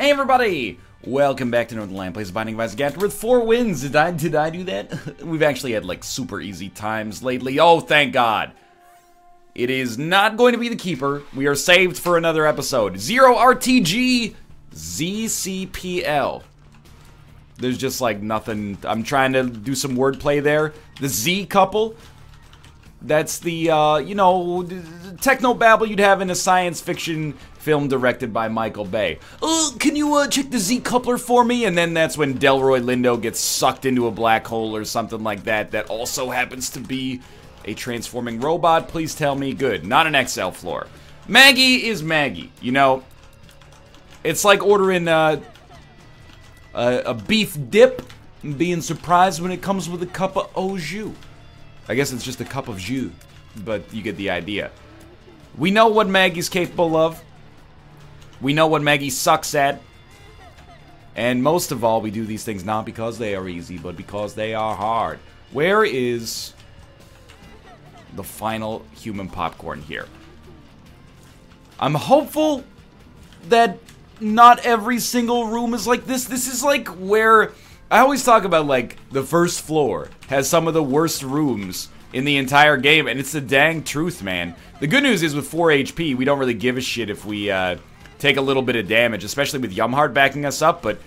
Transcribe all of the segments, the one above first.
Hey everybody! Welcome back to Northernland Plays Binding of Isaac Afterbirth. 4 wins! Did I do that? We've actually had like super easy times lately. Oh, thank God! It is not going to be the keeper. We are saved for another episode. 0 RTG ZCPL. There's just like nothing. I'm trying to do some wordplay there. The Z couple. That's the, you know, techno-babble you'd have in a science fiction film directed by Michael Bay. Can you, check the Z-coupler for me? And then that's when Delroy Lindo gets sucked into a black hole or something like that. That also happens to be a transforming robot. Please tell me. Good. Not an XL floor. Maggie is Maggie. You know, it's like ordering, a beef dip and being surprised when it comes with a cup of au jus. I guess it's just a cup of jus, but you get the idea. We know what Maggie's capable of. We know what Maggie sucks at. And most of all, we do these things not because they are easy, but because they are hard. Where is the final human popcorn here? I'm hopeful that not every single room is like this. This is like where... I always talk about, like, the first floor has some of the worst rooms in the entire game, and it's the dang truth, man. The good news is with 4 HP, we don't really give a shit if we take a little bit of damage, especially with Yumheart backing us up, but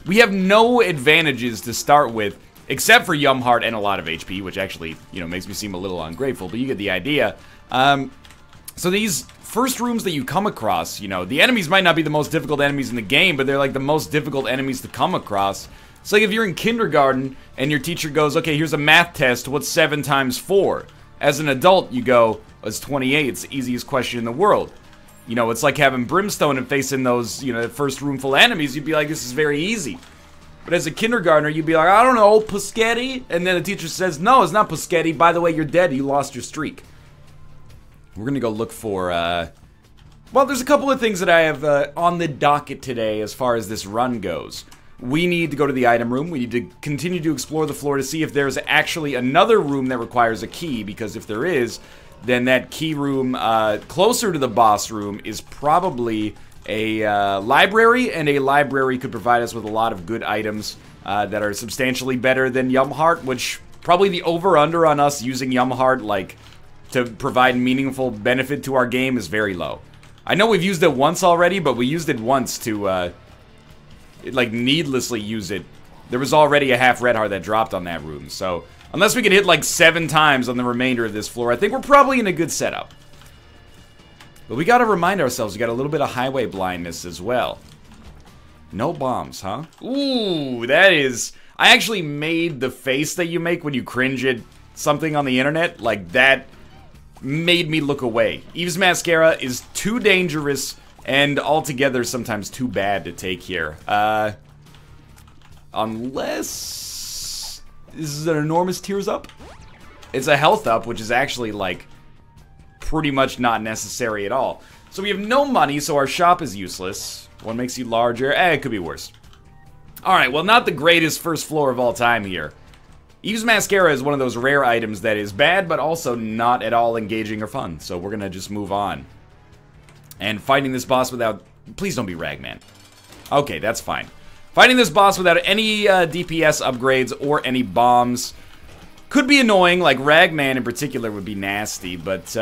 we have no advantages to start with, except for Yumheart and a lot of HP, which actually, you know, makes me seem a little ungrateful, but you get the idea. So these first rooms that you come across, you know, the enemies might not be the most difficult enemies in the game, but they're, like, the most difficult enemies to come across. It's like if you're in kindergarten and your teacher goes, okay, here's a math test, what's 7 times 4? As an adult, you go, it's 28, it's the easiest question in the world. You know, it's like having Brimstone and facing those, you know, the first room full of enemies, you'd be like, this is very easy. But as a kindergartner, you'd be like, I don't know, Puschetti? And then the teacher says, no, it's not Puschetti, by the way, you're dead, you lost your streak. We're gonna go look for, well, there's a couple of things that I have on the docket today as far as this run goes. We need to go to the item room. We need to continue to explore the floor to see if there's actually another room that requires a key, because if there is, then that key room closer to the boss room is probably a library, and a library could provide us with a lot of good items that are substantially better than Yumheart, which probably the over-under on us using Yumheart, like, to provide meaningful benefit to our game is very low. I know we've used it once already, but we used it once to, like, needlessly use it. There was already a half red heart that dropped on that room, so unless we could hit like 7 times on the remainder of this floor, I think we're probably in a good setup. But we gotta remind ourselves, we got a little bit of highway blindness as well. No bombs, huh? Ooh, that is... I actually made the face that you make when you cringe at something on the internet, like that made me look away. Eve's Mascara is too dangerous and altogether sometimes too bad to take here. Unless... this is an enormous tears up? It's a health up, which is actually, like, pretty much not necessary at all. So we have no money, so our shop is useless. One makes you larger. It could be worse. Alright, well, not the greatest first floor of all time here. Eve's Mascara is one of those rare items that is bad, but also not at all engaging or fun. So we're gonna just move on. And fighting this boss without... please don't be Ragman. Okay, that's fine. Fighting this boss without any DPS upgrades or any bombs could be annoying. Like, Ragman in particular would be nasty, but...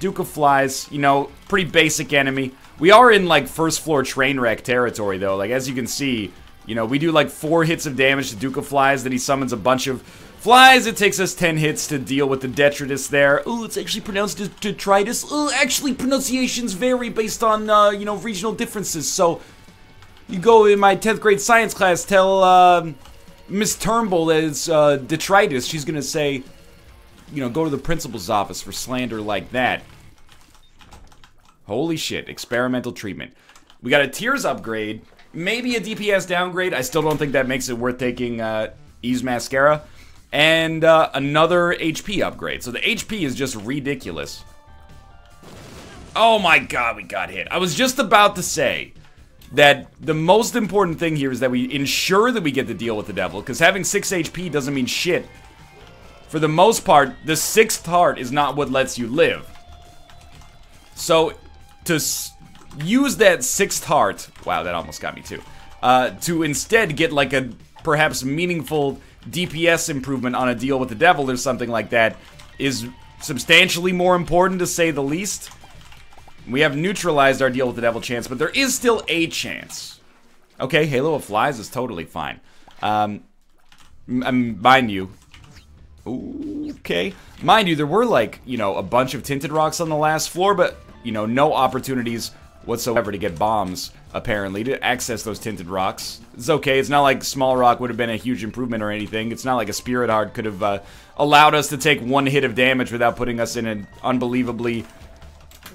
Duke of Flies, you know, pretty basic enemy. We are in, like, first floor train wreck territory, though. Like, as you can see, you know, we do, like, 4 hits of damage to Duke of Flies, then he summons a bunch of... flies. It takes us 10 hits to deal with the detritus there. Ooh, it's actually pronounced detritus. Ooh, actually, pronunciations vary based on, you know, regional differences. So, you go in my 10th grade science class, tell, Miss Turnbull that it's, detritus. She's gonna say, you know, go to the principal's office for slander like that. Holy shit, experimental treatment. We got a tears upgrade, maybe a DPS downgrade. I still don't think that makes it worth taking, Eve's Mascara. And another HP upgrade. So the HP is just ridiculous. Oh my god, we got hit. I was just about to say that the most important thing here is that we ensure that we get to deal with the devil, because having 6 HP doesn't mean shit. For the most part, the 6th heart is not what lets you live. So, to use that 6th heart, wow, that almost got me too, to instead get like a perhaps meaningful DPS improvement on a deal with the devil or something like that is substantially more important, to say the least. We have neutralized our deal with the devil chance, but there is still a chance. Okay, Halo of Flies is totally fine. Mind you, okay. Mind you, there were like, you know, a bunch of tinted rocks on the last floor, but, you know, no opportunities whatsoever to get bombs, apparently, to access those tinted rocks. It's okay, it's not like Small Rock would have been a huge improvement or anything. It's not like a Spirit Heart could have allowed us to take 1 hit of damage without putting us in an unbelievably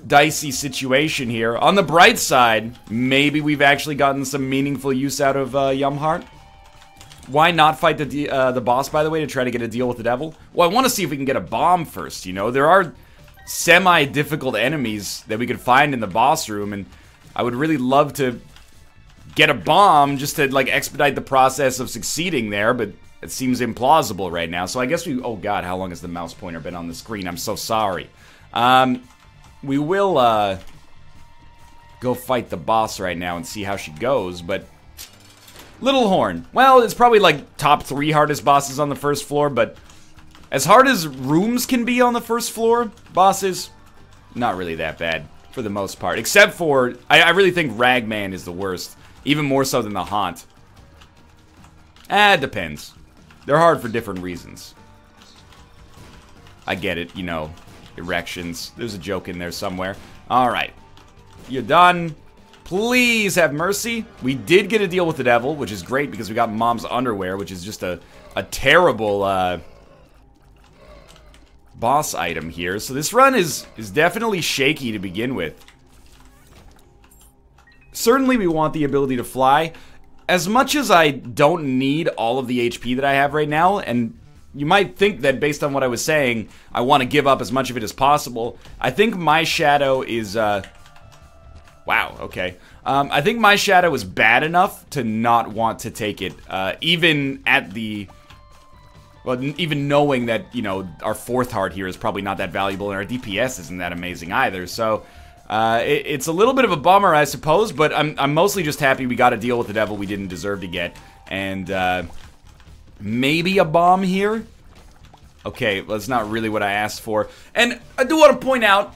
dicey situation here. On the bright side, maybe we've actually gotten some meaningful use out of Yum Heart. Why not fight the boss, by the way, to try to get a deal with the devil? Well, I want to see if we can get a bomb first, you know? There are semi-difficult enemies that we could find in the boss room, and I would really love to get a bomb just to, like, expedite the process of succeeding there, but it seems implausible right now. So I guess we... Oh, God, how long has the mouse pointer been on the screen? I'm so sorry. We will, go fight the boss right now and see how she goes, but... Little Horn. Well, it's probably, like, top 3 hardest bosses on the first floor, but... As hard as rooms can be on the first floor, bosses, not really that bad, for the most part. Except for, I really think Ragman is the worst. Even more so than the Haunt. It depends. They're hard for different reasons. I get it, you know, erections. There's a joke in there somewhere. Alright. You're done. Please have mercy. We did get a deal with the devil, which is great because we got Mom's underwear, which is just a terrible, boss item here. So this run is definitely shaky to begin with. Certainly we want the ability to fly. As much as I don't need all of the HP that I have right now, and you might think that based on what I was saying, I want to give up as much of it as possible. I think my shadow is, wow, okay. I think my shadow is bad enough to not want to take it, even at the... Well, even knowing that, you know, our 4th heart here is probably not that valuable, and our DPS isn't that amazing either, so... it's a little bit of a bummer, I suppose, but I'm mostly just happy we got a deal with the devil we didn't deserve to get. And, maybe a bomb here? Okay, well, that's not really what I asked for. And I do want to point out,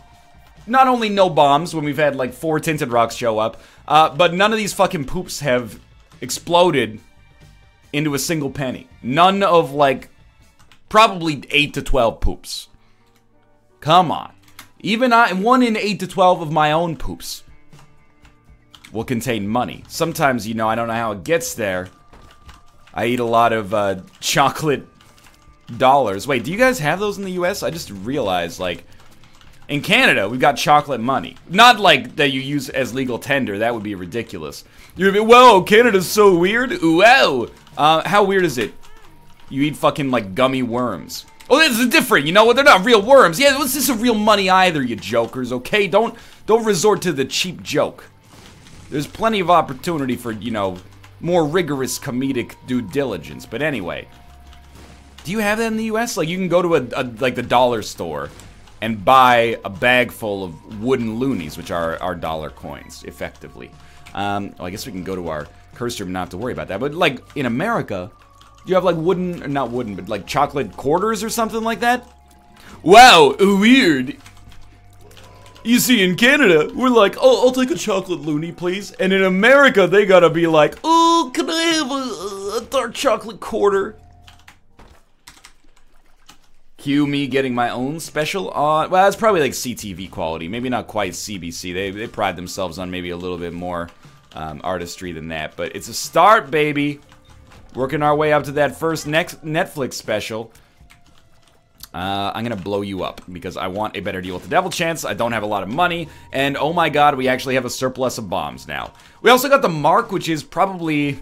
not only no bombs when we've had, like, 4 tinted rocks show up, but none of these fucking poops have exploded into a single penny. None of, like, probably 8 to 12 poops. Come on. Even 1 in 8 to 12 of my own poops will contain money. Sometimes, you know, I don't know how it gets there. I eat a lot of chocolate dollars. Wait, do you guys have those in the US? I just realized, like, in Canada, we've got chocolate money. Not like that you use as legal tender. That would be ridiculous. You'd be, whoa, Canada's so weird. Wow. How weird is it? You eat fucking, like, gummy worms. Oh, this is different, you know what? They're not real worms. Yeah, this isn't real money either, you jokers, okay? Don't resort to the cheap joke. There's plenty of opportunity for, you know, more rigorous comedic due diligence. But anyway, do you have that in the US? Like, you can go to like the dollar store and buy a bag full of wooden loonies, which are our dollar coins, effectively. Well, I guess we can go to our curse room, not to worry about that. But, like, in America... Do you have, like, wooden, or not wooden, but, like, chocolate quarters or something like that? Wow, weird. You see, in Canada, we're like, oh, I'll take a chocolate loony, please. And in America, they gotta be like, oh, can I have a dark chocolate quarter? Cue me getting my own special on... Well, it's probably, like, CTV quality. Maybe not quite CBC. They pride themselves on maybe a little bit more artistry than that. But it's a start, baby. Working our way up to that first next Netflix special. I'm gonna blow you up because I want a better deal with the devil chance. I don't have a lot of money, and oh my god, we actually have a surplus of bombs now. We also got the Mark, which is probably...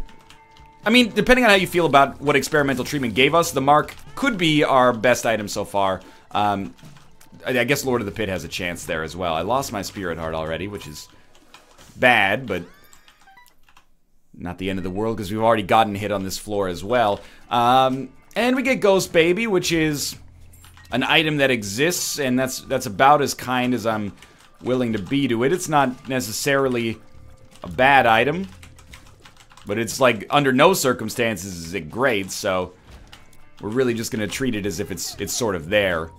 I mean, depending on how you feel about what experimental treatment gave us, the Mark could be our best item so far. I guess Lord of the Pit has a chance there as well. I lost my Spirit Heart already, which is bad, but... not the end of the world, because we've already gotten hit on this floor as well. And we get Ghost Baby, which is an item that exists, and that's about as kind as I'm willing to be to it. It's not necessarily a bad item, but it's like under no circumstances is it great, so we're really just gonna treat it as if it's sort of there.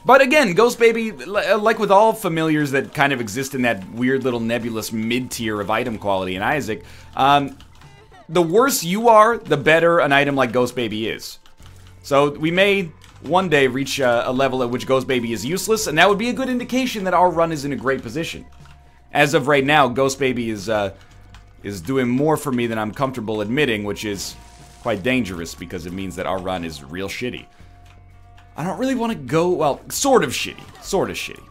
But again, Ghost Baby, like with all familiars that kind of exist in that weird little nebulous mid-tier of item quality in Isaac, the worse you are, the better an item like Ghost Baby is. So we may one day reach a level at which Ghost Baby is useless, and that would be a good indication that our run is in a great position. As of right now, Ghost Baby is doing more for me than I'm comfortable admitting, which is quite dangerous because it means that our run is real shitty. I don't really want to go, well, sort of shitty.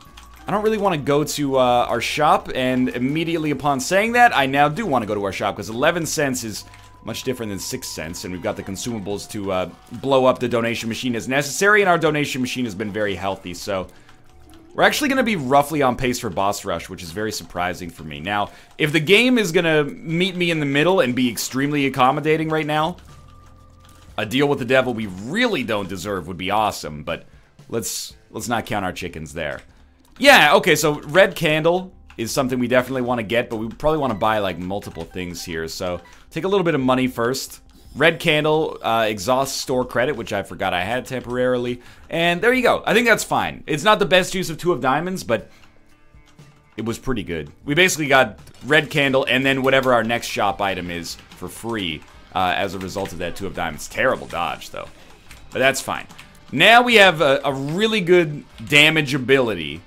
I don't really want to go to our shop, and immediately upon saying that, I now do want to go to our shop, because 11 cents is much different than 6 cents, and we've got the consumables to blow up the donation machine as necessary, and our donation machine has been very healthy, so we're actually going to be roughly on pace for boss rush, which is very surprising for me. Now, if the game is going to meet me in the middle and be extremely accommodating right now, a deal with the devil we really don't deserve would be awesome, but let's not count our chickens there. Yeah, okay, so red candle is something we definitely want to get, but we probably want to buy like multiple things here, so take a little bit of money first. Red candle, exhaust store credit, which I forgot I had temporarily, and there you go. I think that's fine. It's not the best use of 2 of diamonds, but it was pretty good. We basically got red candle and then whatever our next shop item is for free. As a result of that 2 of diamonds. Terrible dodge, though. But that's fine. Now we have a really good damage ability.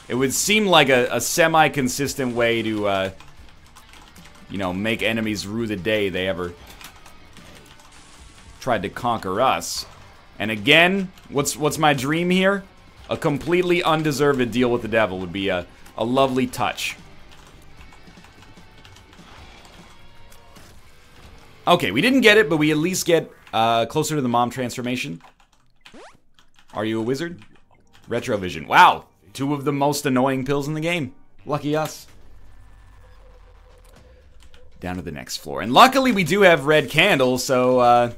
It would seem like a semi-consistent way to, you know, make enemies rue the day they ever tried to conquer us. And again, what's my dream here? A completely undeserved deal with the devil would be a lovely touch. Okay, we didn't get it, but we at least get closer to the mom transformation. Are you a wizard? Retrovision. Wow, 2 of the most annoying pills in the game. Lucky us. Down to the next floor. And luckily we do have red candles, so,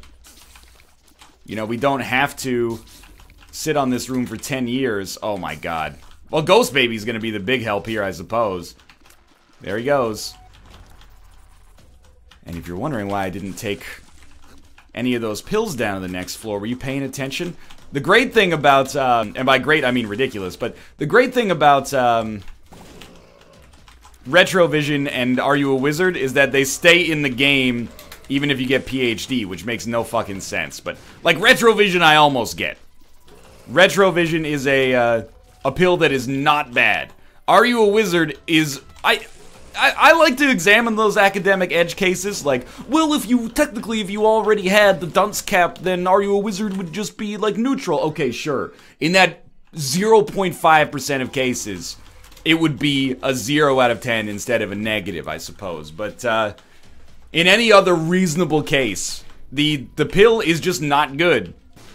you know, we don't have to sit on this room for 10 years. Oh my god. Well, Ghost Baby's gonna be the big help here, I suppose. There he goes. And if you're wondering why I didn't take any of those pills down to the next floor, were you paying attention? The great thing about, and by great I mean ridiculous, but the great thing about Retrovision and Are You a Wizard is that they stay in the game even if you get PhD, which makes no fucking sense. But, like, Retrovision I almost get. Retrovision is a pill that is not bad. Are You a Wizard is... I like to examine those academic edge cases, like, well, if you already had the dunce cap, then Are You a Wizard would just be, like, neutral. Okay, sure. In that 0.5% of cases, it would be a 0 out of 10 instead of a negative, I suppose. But, in any other reasonable case, the pill is just not good.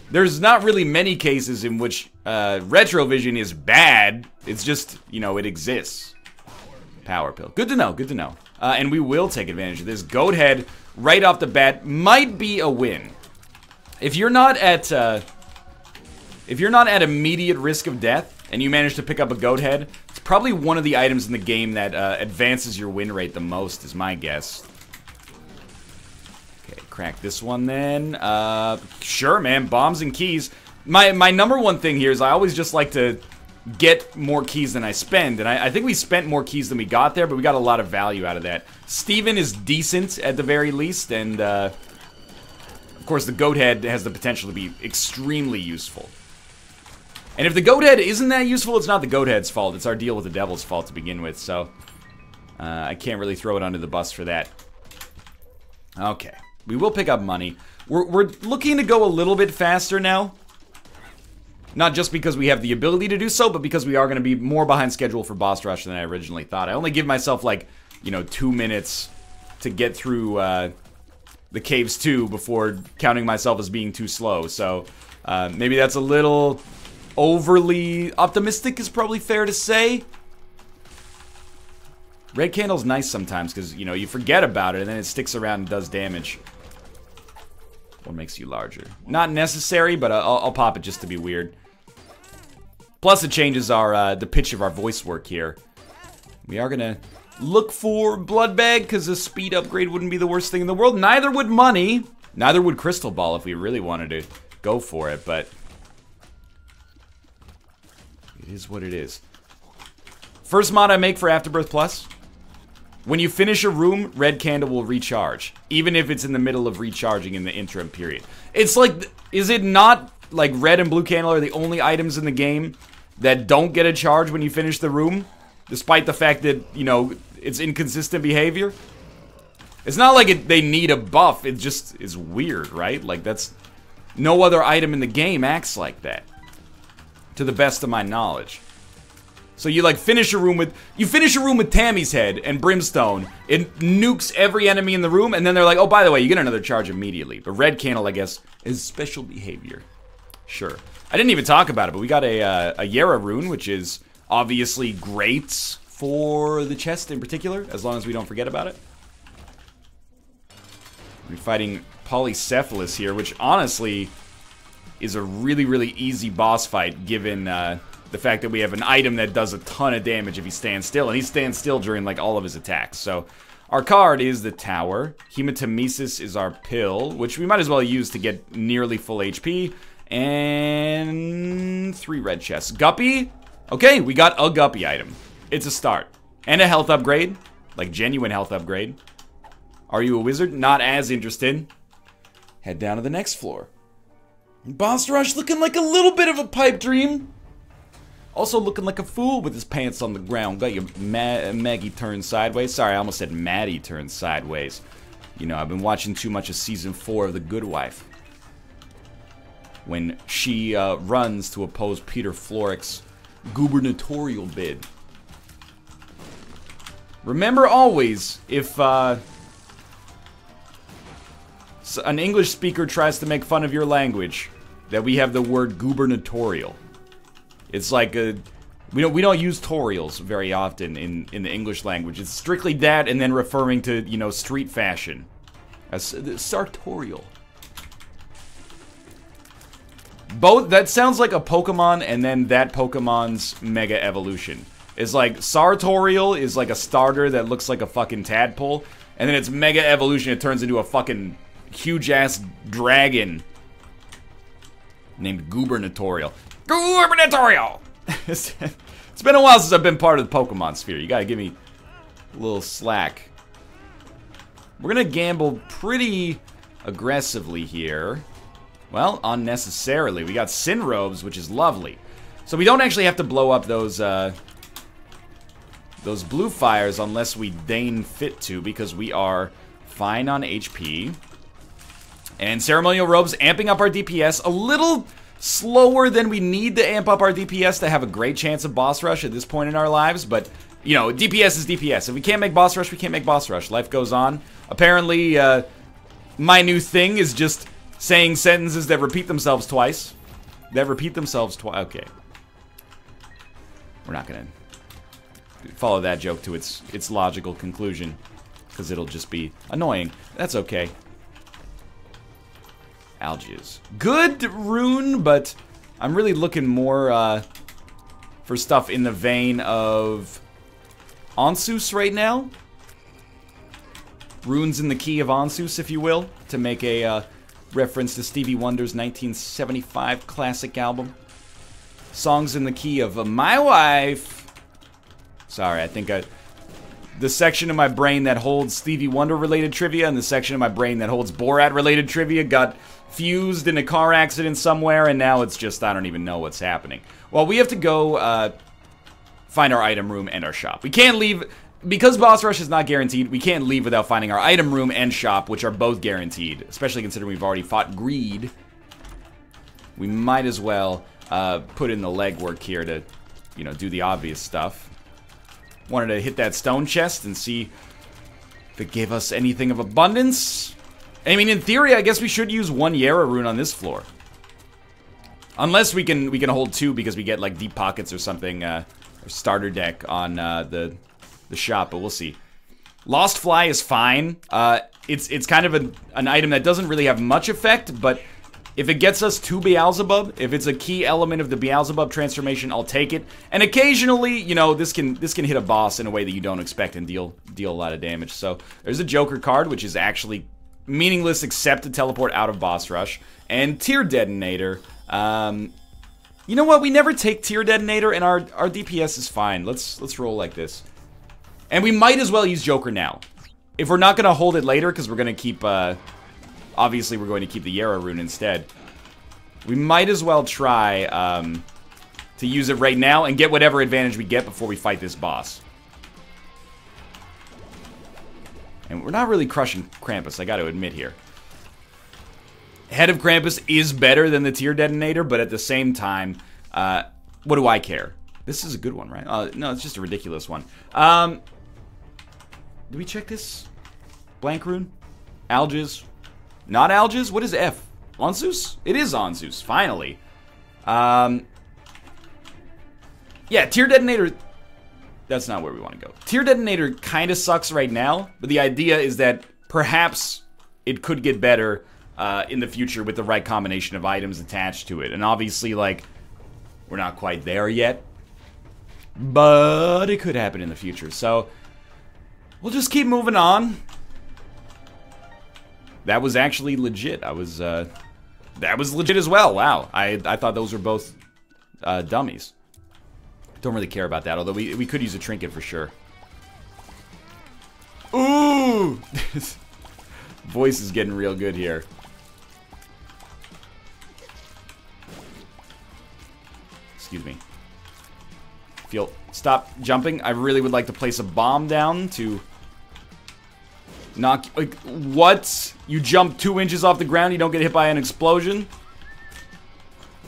There's not really many cases in which, Retrovision is bad. It's just, you know, it exists. Power pill. Good to know, good to know. And we will take advantage of this. Goat Head, right off the bat, might be a win. If you're not at immediate risk of death, and you manage to pick up a Goat Head, it's probably one of the items in the game that advances your win rate the most, is my guess. Okay, crack this one then. Sure, man, bombs and keys. My number one thing here is I always just like to get more keys than I spend, and I think we spent more keys than we got there, but we got a lot of value out of that. Steven is decent at the very least, and of course the Goat Head has the potential to be extremely useful. And if the Goat Head isn't that useful, it's not the Goat Head's fault, it's our deal with the devil's fault to begin with, so I can't really throw it under the bus for that. Okay, we will pick up money. We're looking to go a little bit faster now. Not just because we have the ability to do so, but because we are going to be more behind schedule for boss rush than I originally thought. I only give myself, like, you know, 2 minutes to get through the caves 2 before counting myself as being too slow. So maybe that's a little overly optimistic, is probably fair to say. Red candle's nice sometimes because, you know, you forget about it and then it sticks around and does damage. What makes you larger? Not necessary, but I'll pop it just to be weird. Plus, it changes our the pitch of our voice work here. We are gonna look for Blood Bag, because a speed upgrade wouldn't be the worst thing in the world. Neither would money. Neither would Crystal Ball if we really wanted to go for it, but it is what it is. First mod I make for Afterbirth Plus. When you finish a room, red candle will recharge, even if it's in the middle of recharging in the interim period. It's like, is it not like red and blue candle are the only items in the game that don't get a charge when you finish the room? Despite the fact that, you know, it's inconsistent behavior? It's not like they need a buff, it just is weird, right? Like, that's... No other item in the game acts like that. To the best of my knowledge. So you, like, finish a room with... You finish a room with Tammy's Head and Brimstone. It nukes every enemy in the room, and then they're like, oh, by the way, you get another charge immediately. But red candle, I guess, is special behavior. Sure. I didn't even talk about it, but we got a Yera rune, which is obviously great for the chest in particular, as long as we don't forget about it. We're fighting Polycephalus here, which honestly is a really, really easy boss fight, given the fact that we have an item that does a ton of damage if he stands still, and he stands still during like all of his attacks. So our card is the Tower. Hematemesis is our pill, which we might as well use to get nearly full HP. And 3 red chests. Guppy? Okay, we got a Guppy item. It's a start. And a health upgrade. Like, genuine health upgrade. Are you a wizard? Not as interested. Head down to the next floor. Boss Rush looking like a little bit of a pipe dream. Also looking like a fool with his pants on the ground. Got your Maggie turned sideways. Sorry, I almost said Maddie turned sideways. You know, I've been watching too much of Season 4 of The Good Wife. When she runs to oppose Peter Florrick's gubernatorial bid. Remember always, if an English speaker tries to make fun of your language, that we have the word gubernatorial. It's like a... We don't use torials very often in the English language. It's strictly that and then referring to, you know, street fashion. As sartorial. Both, that sounds like a Pokemon and then that Pokemon's Mega Evolution. It's like, Sartorial is like a starter that looks like a fucking tadpole, and then its Mega Evolution, it turns into a fucking huge-ass dragon named Gubernatorial. Gubernatorial! It's been a while since I've been part of the Pokemon sphere. You gotta give me a little slack. We're gonna gamble pretty aggressively here. Well, unnecessarily. We got Sin Robes, which is lovely. So we don't actually have to blow up those blue fires unless we deign fit to, because we are fine on HP. And Ceremonial Robes amping up our DPS a little slower than we need to amp up our DPS to have a great chance of boss rush at this point in our lives, but, you know, DPS is DPS. If we can't make boss rush, we can't make boss rush. Life goes on. Apparently, my new thing is just saying sentences that repeat themselves twice. Okay. We're not gonna follow that joke to its logical conclusion, because it'll just be annoying. That's okay. Algiers. Good rune, but I'm really looking more for stuff in the vein of Onsus right now. Runes in the key of Onsus, if you will, to make a reference to Stevie Wonder's 1975 classic album. Songs in the key of My Wife. Sorry, I think the section of my brain that holds Stevie Wonder related trivia and the section of my brain that holds Borat related trivia got fused in a car accident somewhere, and now it's just, I don't even know what's happening. Well, we have to go find our item room and our shop. We can't leave, because boss rush is not guaranteed, we can't leave without finding our item room and shop, which are both guaranteed, especially considering we've already fought greed. We might as well put in the legwork here to, you know, do the obvious stuff. Wanted to hit that stone chest and see if it gave us anything of abundance. I mean, in theory, I guess we should use one Yera rune on this floor. Unless we can hold 2 because we get like deep pockets or something, or starter deck on the shop, but we'll see. Lost Fly is fine. It's kind of an item that doesn't really have much effect, but If it gets us to Beelzebub, if it's a key element of the Beelzebub transformation, I'll take it. And occasionally, you know, this can hit a boss in a way that you don't expect and deal a lot of damage. So there's a Joker card, which is actually meaningless except to teleport out of boss rush. And Tear Detonator. You know what? We never take Tear Detonator, and our DPS is fine. Let's roll like this. And we might as well use Joker now. If we're not going to hold it later, because we're going to keep, obviously we're going to keep the Yarrow rune instead. We might as well try to use it right now and get whatever advantage we get before we fight this boss. And we're not really crushing Krampus, I got to admit here. Head of Krampus is better than the Tear Detonator, but at the same time, what do I care? This is a good one, right? No, it's just a ridiculous one. Do we check this? Blank rune? Algiz? Not Algiz? What is F? Onzus? It is Onzus, finally. Yeah, Tear Detonator... That's not where we want to go. Tear Detonator kind of sucks right now, but the idea is that perhaps it could get better in the future with the right combination of items attached to it. And obviously, like, we're not quite there yet, but it could happen in the future. So, we'll just keep moving on. That was actually legit. That was legit as well. Wow. I thought those were both dummies. Don't really care about that, although we could use a trinket for sure. Ooh! Voice is getting real good here. Excuse me. Stop jumping. I really would like to place a bomb down to knock... Like, what? You jump 2 inches off the ground, you don't get hit by an explosion?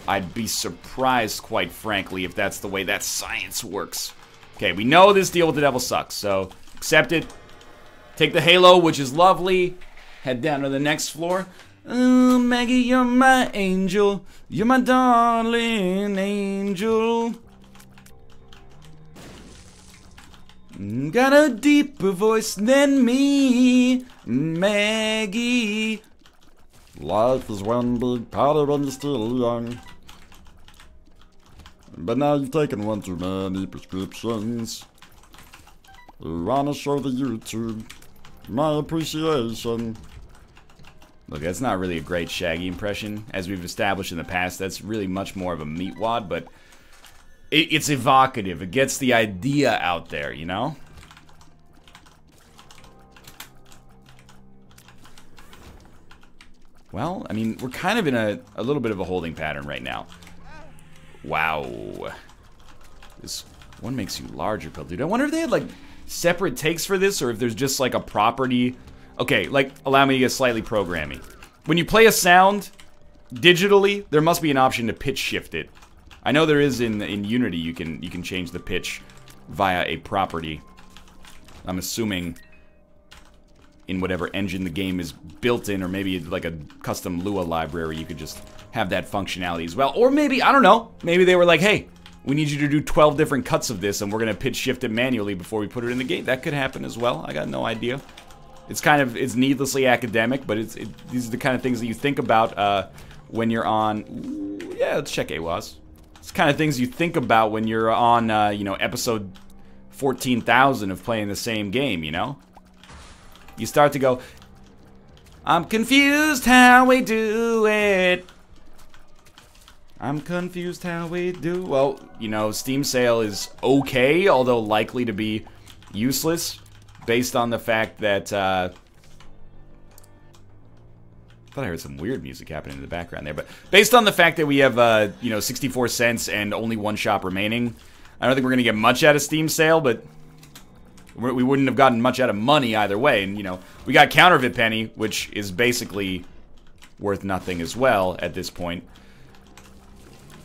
I'd be surprised, quite frankly, if that's the way that science works. Okay, we know this deal with the devil sucks, so accept it. Take the halo, which is lovely. Head down to the next floor. Oh, Maggie, you're my angel. You're my darling angel. Got a deeper voice than me, Maggie. Life is one big party when you're still young. But now you've taken one too many prescriptions. You wanna show the YouTube my appreciation. Look, that's not really a great Shaggy impression. As we've established in the past, that's really much more of a meatwad, but it's evocative. It gets the idea out there, you know? Well, I mean, we're kind of in a little bit of a holding pattern right now. Wow. This one makes you larger, Pill Dude. I wonder if they had, like, separate takes for this, or if there's just, like, a property... Okay, like, allow me to get slightly programming. When you play a sound, digitally, there must be an option to pitch shift it. I know there is in Unity, you can change the pitch via a property. I'm assuming in whatever engine the game is built in, or maybe like a custom Lua library, you could just have that functionality as well. Or maybe, I don't know, maybe they were like, hey, we need you to do 12 different cuts of this, and we're going to pitch shift it manually before we put it in the game. That could happen as well. I got no idea. It's kind of, it's needlessly academic, but these are the kind of things that you think about when you're on... Ooh, yeah, let's check AWAS. It's the kind of things you think about when you're on, you know, episode 14,000 of playing the same game, you know? You start to go, I'm confused how we do it. I'm confused how we do... Well, you know, Steam sale is okay, although likely to be useless, based on the fact that, I thought I heard some weird music happening in the background there, but based on the fact that we have, you know, 64 cents and only one shop remaining, I don't think we're going to get much out of Steam sale, but we wouldn't have gotten much out of money either way. And, you know, we got Counterfeit Penny, which is basically worth nothing as well at this point.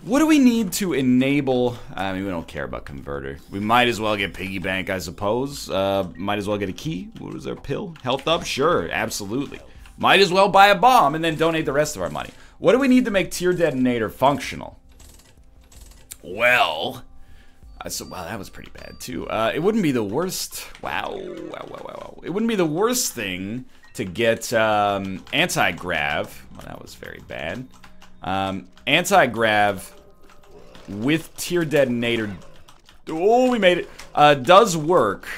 What do we need to enable? I mean, we don't care about Converter. We might as well get Piggy Bank, I suppose. Might as well get a key. What was our pill? Health up? Sure, absolutely. Might as well buy a bomb and then donate the rest of our money. What do we need to make Tear Detonator functional? Well, wow, that was pretty bad too. It wouldn't be the worst. Wow. It wouldn't be the worst thing to get anti-grav. Well, that was very bad. Anti-grav with Tear Detonator. Oh, we made it. Does work.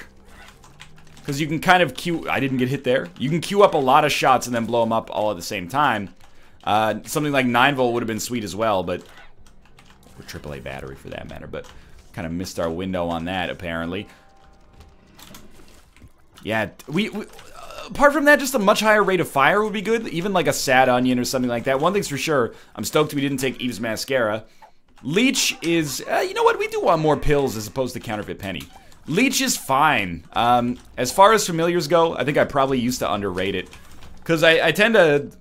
Because you can kind of queue... I didn't get hit there. You can queue up a lot of shots and then blow them up all at the same time. Something like 9-volt would have been sweet as well, but... Or AAA battery for that matter, but... Kind of missed our window on that, apparently. Yeah, we apart from that, just a much higher rate of fire would be good. Even like a sad onion or something like that. One thing's for sure, I'm stoked we didn't take Eve's Mascara. Leech is... you know what? We do want more pills as opposed to Counterfeit Penny. Leech is fine. As far as familiars go, I think I probably used to underrate it. Because I tend to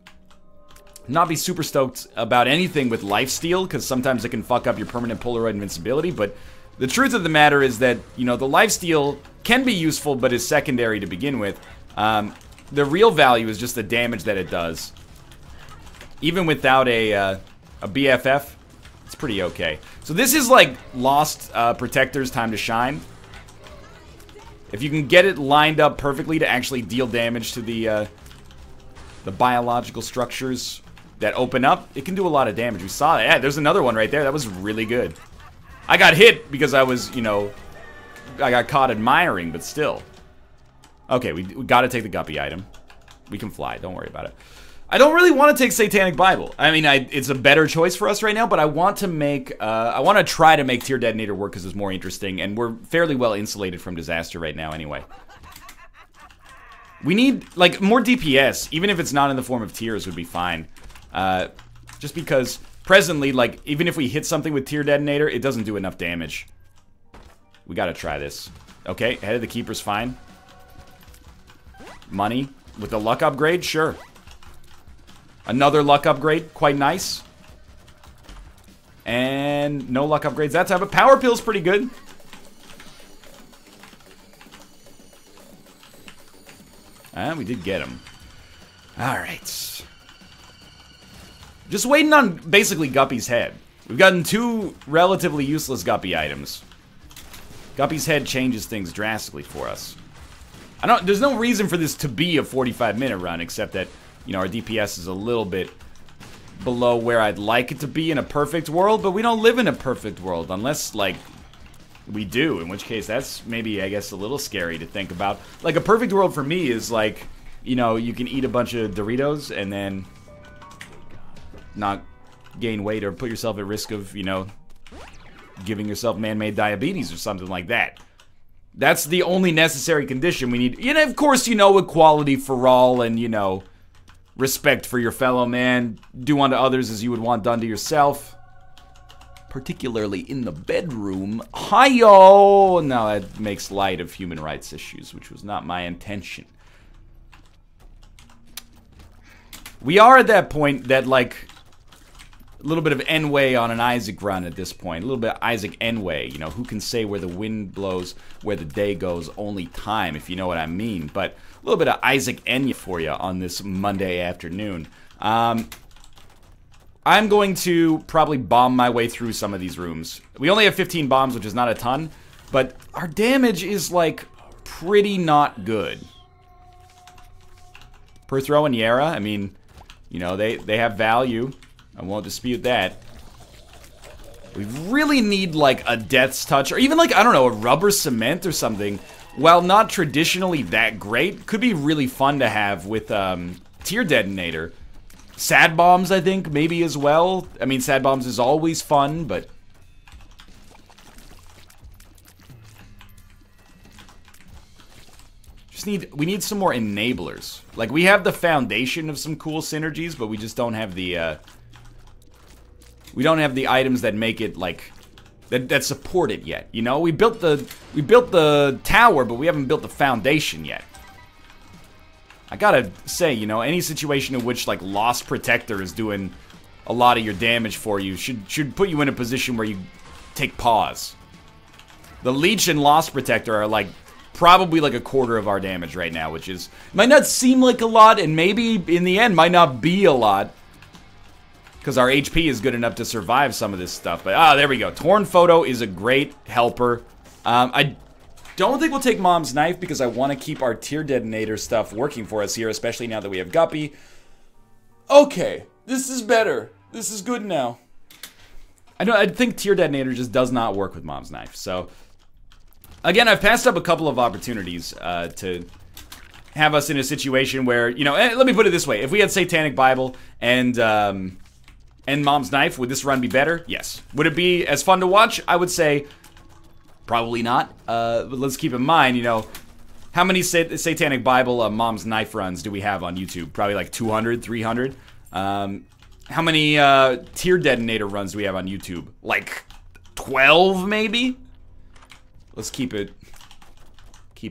not be super stoked about anything with lifesteal, because sometimes it can fuck up your permanent Polaroid invincibility, but the truth of the matter is that, you know, the lifesteal can be useful, but is secondary to begin with. The real value is just the damage that it does. Even without a BFF, it's pretty okay. So this is like Lost Protector's time to shine. If you can get it lined up perfectly to actually deal damage to the biological structures that open up, it can do a lot of damage. We saw that. Yeah, there's another one right there. That was really good. I got hit because I was, you know, I got caught admiring, but still. Okay, we gotta take the Guppy item. We can fly, don't worry about it. I don't really want to take Satanic Bible. I mean, it's a better choice for us right now, but I want to make, I want to try to make Tear Detonator work because it's more interesting, and we're fairly well insulated from disaster right now anyway. We need, like, more DPS, even if it's not in the form of tears would be fine. Just because, presently, like, even if we hit something with Tear Detonator, it doesn't do enough damage. We gotta try this. Okay, Head of the Keeper's fine. Money with the luck upgrade, sure. Another luck upgrade, quite nice. And no luck upgrades that time, but Power Pill's pretty good. We did get him. Alright. Just waiting on basically Guppies Head. We've gotten 2 relatively useless Guppy items. Guppies Head changes things drastically for us. There's no reason for this to be a 45-minute run, except that, you know, our DPS is a little bit below where I'd like it to be in a perfect world, but we don't live in a perfect world, unless, like, we do, in which case that's maybe, I guess, a little scary to think about. Like, a perfect world for me is, like, you know, you can eat a bunch of Doritos and then not gain weight or put yourself at risk of, you know, giving yourself man-made diabetes or something like that. That's the only necessary condition we need. And, of course, you know, equality for all and, you know, respect for your fellow man. Do unto others as you would want done to yourself. Particularly in the bedroom. Hi-yo! Now that makes light of human rights issues, which was not my intention. We are at that point that, like, a little bit of N-way on an Isaac run at this point. A little bit of Isaac N-way. You know, who can say where the wind blows, where the day goes, only time, if you know what I mean. But a little bit of Isaac N for you on this Monday afternoon. I'm going to probably bomb my way through some of these rooms. We only have 15 bombs, which is not a ton. But our damage is, like, pretty not good. Perthrow and Yara, I mean, you know, they have value. I won't dispute that. We really need, like, a Death's Touch, or even, like, I don't know, a Rubber Cement or something. While not traditionally that great, could be really fun to have with Tear Detonator. Sad Bombs, I think, maybe as well. I mean, Sad Bombs is always fun, but... we need some more enablers. Like, we have the foundation of some cool synergies, but we just don't have the, we don't have the items that make it, like, that support it yet, you know? We built the tower, but we haven't built the foundation yet. I gotta say, you know, any situation in which, like, Lost Protector is doing a lot of your damage for you should put you in a position where you take pause. The Leech and Lost Protector are, like, probably like a quarter of our damage right now, which is, might not seem like a lot, and maybe in the end might not be a lot, because our HP is good enough to survive some of this stuff. But, there we go. Torn Photo is a great helper. I don't think we'll take Mom's Knife, because I want to keep our Tear Detonator stuff working for us here, especially now that we have Guppy. Okay, this is better. This is good now. I think Tear Detonator just does not work with Mom's Knife. So, again, I've passed up a couple of opportunities to have us in a situation where, you know, let me put it this way. If we had Satanic Bible and Mom's Knife, would this run be better? Yes. Would it be as fun to watch? I would say probably not. But let's keep in mind, you know, how many Satanic Bible Mom's Knife runs do we have on YouTube? Probably like 200, 300. How many Tear Detonator runs do we have on YouTube? Like 12, maybe? Let's keep it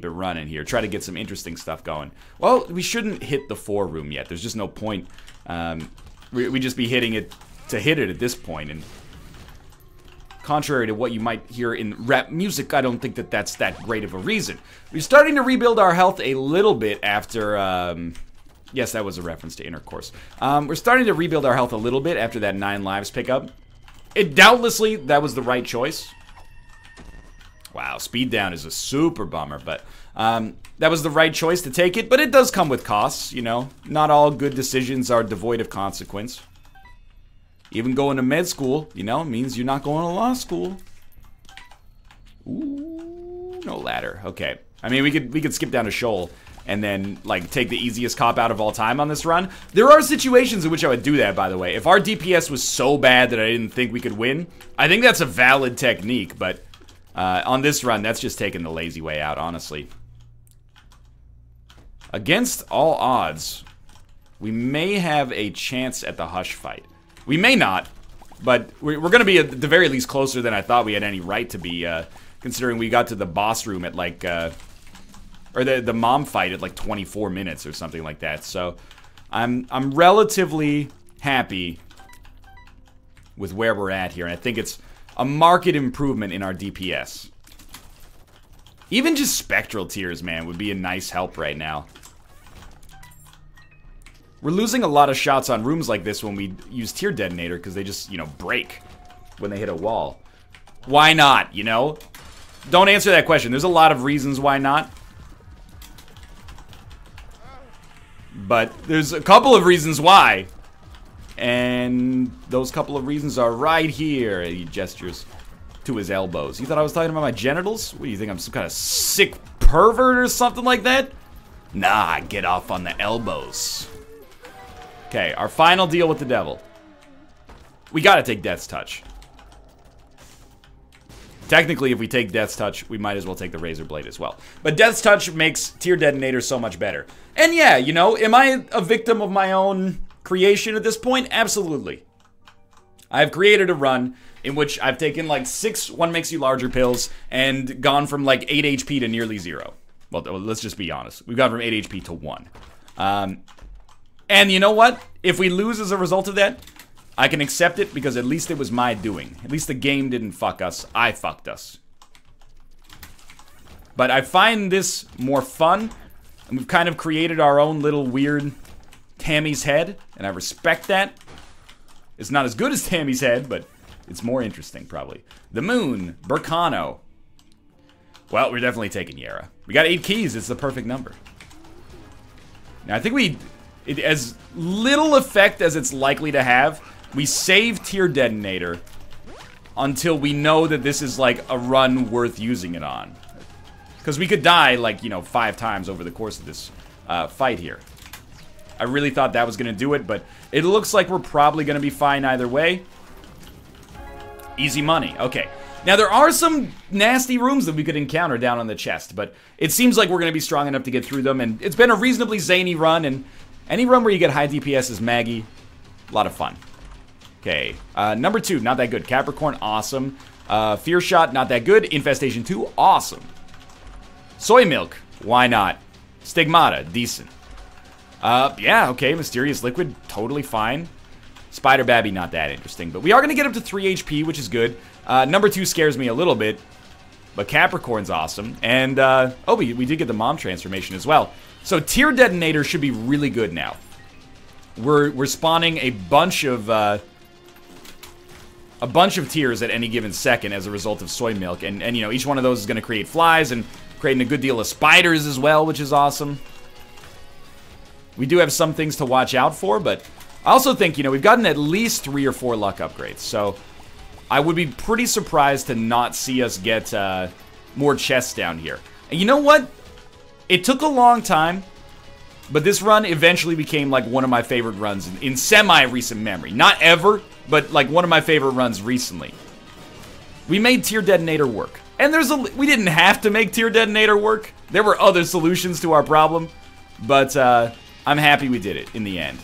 running here. Try to get some interesting stuff going. Well, we shouldn't hit the 4 room yet. There's just no point. We just be hitting it to hit it at this point. And contrary to what you might hear in rap music, I don't think that that's that great of a reason. We're starting to rebuild our health a little bit after... yes, that was a reference to Intercourse. We're starting to rebuild our health a little bit after that 9 lives pickup. Doubtlessly, that was the right choice. Wow, speed down is a super bummer, but that was the right choice to take it, but it does come with costs, you know. Not all good decisions are devoid of consequence. Even going to med school, you know, means you're not going to law school. Ooh, no ladder. Okay. I mean, we could skip down to Shoal and then, like, take the easiest cop out of all time on this run. There are situations in which I would do that, by the way. If our DPS was so bad that I didn't think we could win, I think that's a valid technique, but... on this run, that's just taking the lazy way out, honestly. Against all odds, we may have a chance at the Hush fight. We may not, but we're going to be at the very least closer than I thought we had any right to be, considering we got to the boss room at like, or the mom fight at like 24 minutes or something like that. So I'm relatively happy with where we're at here, and I think it's a marked improvement in our DPS. Even just Spectral Tears, man, would be a nice help right now. We're losing a lot of shots on rooms like this when we use Tear Detonator because they just, you know, break when they hit a wall. Why not, you know? Don't answer that question. There's a lot of reasons why not. But there's a couple of reasons why. And those couple of reasons are right here. He gestures to his elbows. You thought I was talking about my genitals? What do you think, I'm some kind of sick pervert or something like that? Nah, get off on the elbows. Okay, our final deal with the devil. We gotta take Death's Touch. Technically, if we take Death's Touch, we might as well take the Razor Blade as well. But Death's Touch makes Tear Detonator so much better. And yeah, you know, am I a victim of my own creation at this point? Absolutely. I've created a run in which I've taken like 6 One Makes You Larger pills and gone from like 8 HP to nearly 0. Well, let's just be honest. We've gone from 8 HP to 1. And you know what? If we lose as a result of that, I can accept it because at least it was my doing. At least the game didn't fuck us. I fucked us. But I find this more fun, and we've kind of created our own little weird Tammy's Head, and I respect that. It's not as good as Tammy's Head, but it's more interesting, probably. The Moon, Burkano. Well, we're definitely taking Yara. We got 8 keys. It's the perfect number. Now, I think it as little effect as it's likely to have. We save Tear Detonator until we know that this is, like, a run worth using it on. Because we could die, like, you know, 5 times over the course of this fight here. I really thought that was going to do it, but it looks like we're probably going to be fine either way. Easy money. Okay. Now, there are some nasty rooms that we could encounter down on the chest, but it seems like we're going to be strong enough to get through them, and it's been a reasonably zany run, and any run where you get high DPS is Maggie. A lot of fun. Okay. Number 2, not that good. Capricorn, awesome. Fear Shot, not that good. Infestation 2, awesome. Soy Milk, why not? Stigmata, decent. Yeah, okay, Mysterious Liquid, totally fine. Spider Babby, not that interesting. But we are going to get up to 3 HP, which is good. Number 2 scares me a little bit. But Capricorn's awesome. And, oh, we did get the Mom transformation as well. So Tear Detonator should be really good now. We're spawning a bunch of tears at any given second as a result of Soy Milk. And you know, each one of those is going to create flies and creating a good deal of spiders as well, which is awesome. We do have some things to watch out for, but I also think, you know, we've gotten at least 3 or 4 luck upgrades, so I would be pretty surprised to not see us get more chests down here. And you know what? It took a long time, but this run eventually became like one of my favorite runs in semi-recent memory. Not ever, but like one of my favorite runs recently. We made Tier Detonator work. And we didn't have to make Tier Detonator work. There were other solutions to our problem, but I'm happy we did it in the end.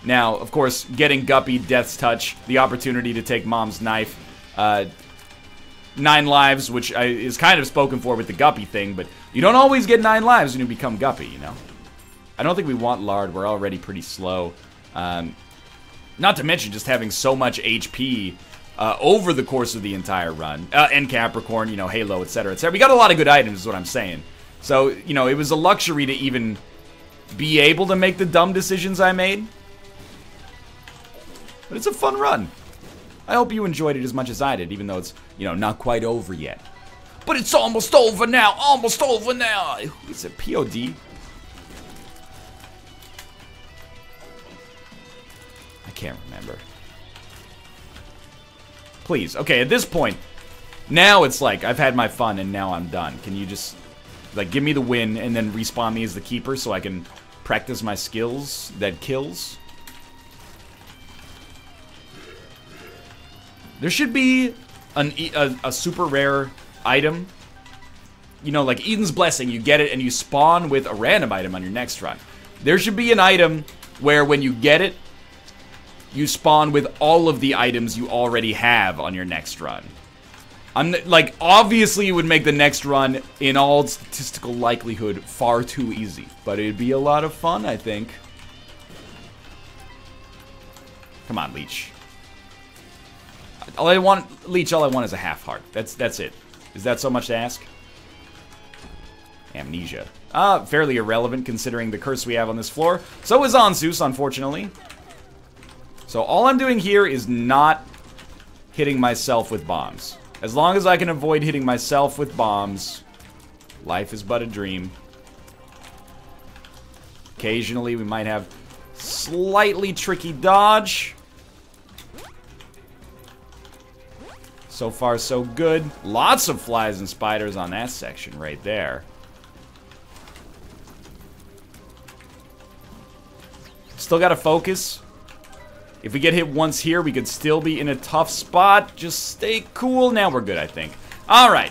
Now, of course, getting Guppy, Death's Touch, the opportunity to take Mom's Knife, 9 lives, which is kind of spoken for with the Guppy thing, but you don't always get 9 lives when you become Guppy, you know? I don't think we want Lard, we're already pretty slow. Not to mention just having so much HP over the course of the entire run. And Capricorn, you know, Halo, etc., etc. We got a lot of good items, is what I'm saying. So, you know, it was a luxury to even be able to make the dumb decisions I made. But it's a fun run. I hope you enjoyed it as much as I did, even though it's, you know, not quite over yet. But it's almost over now! Almost over now! Is it POD? I can't remember. Please. Okay, at this point, now it's like, I've had my fun and now I'm done. Can you just, like, give me the win and then respawn me as the keeper so I can practice my skills that kills? There should be a super rare item. You know, like Eden's Blessing, you get it and you spawn with a random item on your next run. There should be an item where when you get it, you spawn with all of the items you already have on your next run. Like, obviously it would make the next run, in all statistical likelihood, far too easy. But it'd be a lot of fun, I think. Come on, Leech. All I want is a half heart. That's it. Is that so much to ask? Amnesia. Fairly irrelevant considering the curse we have on this floor. So is Ansus, unfortunately. So all I'm doing here is not hitting myself with bombs. As long as I can avoid hitting myself with bombs, life is but a dream. Occasionally we might have slightly tricky dodge. So far, so good. Lots of flies and spiders on that section right there. Still gotta focus. If we get hit once here, we could still be in a tough spot. Just stay cool. Now we're good, I think. Alright.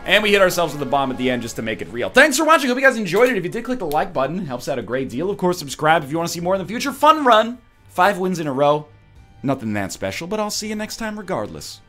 And we hit ourselves with a bomb at the end just to make it real. Thanks for watching. Hope you guys enjoyed it. If you did, click the like button. It helps out a great deal. Of course, subscribe if you want to see more in the future. Fun run. 5 wins in a row. Nothing that special, but I'll see you next time regardless.